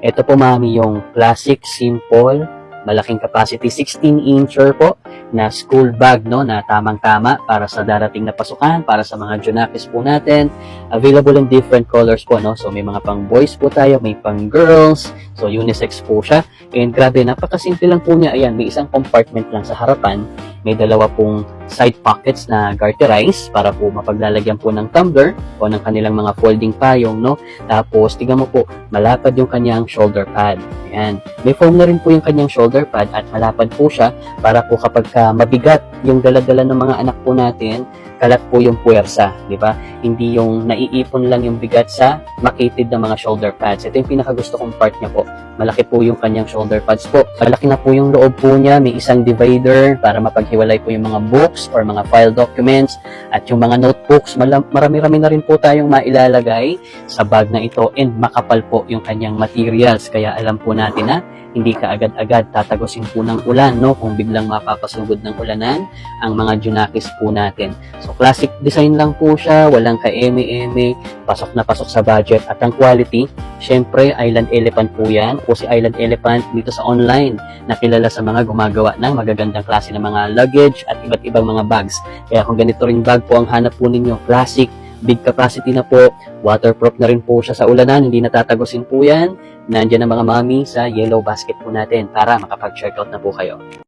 Ito po mami yung classic, simple, malaking capacity, 16-incher po na school bag, no, na tamang-tama para sa darating na pasukan, para sa mga junakis po natin. Available in different colors po, no. So may mga pang boys po tayo, may pang girls. So unisex po siya. And grabe, napakasimple lang po niya. Ayan, may isang compartment lang sa harapan. May dalawa pong side pockets na garterize para po mapaglalagyan po ng tumbler o ng kanilang mga folding payong, no. Tapos, tingnan mo po, malapad yung kanyang shoulder pad. Ayan. May foam na rin po yung kanyang shoulder pad at malapad po siya para po kapag mabigat yung dala-dala ng mga anak po natin, kalat po yung puwersa, di ba? Hindi yung naiipon lang yung bigat sa makitid na mga shoulder pads. Ito yung pinakagusto kong part niya po. Malaki po yung kanyang shoulder pads po. Malaki na po yung loob po niya. May isang divider para mapaghiwalay po yung mga books or mga file documents at yung mga notebooks. Marami-rami na rin po tayong mailalagay sa bag na ito and makapal po yung kanyang materials. Kaya alam po natin na hindi ka agad-agad tatagosin po ng ulan, no? Kung biglang mapapasugod ng ulanan ang mga junakis po natin. So, classic design lang po siya, walang ka-eme-eme, pasok na pasok sa budget. At ang quality, syempre, Island Elephant po yan. Po si Island Elephant dito sa online, nakilala sa mga gumagawa ng magagandang klase ng mga luggage at iba't ibang mga bags. Kaya kung ganito ring bag po ang hanap po ninyo, classic, big capacity na po, waterproof na rin po siya sa ulanan, hindi natatagosin po yan. Nandiyan ang mga mami sa yellow basket po natin para makapag-check out na po kayo.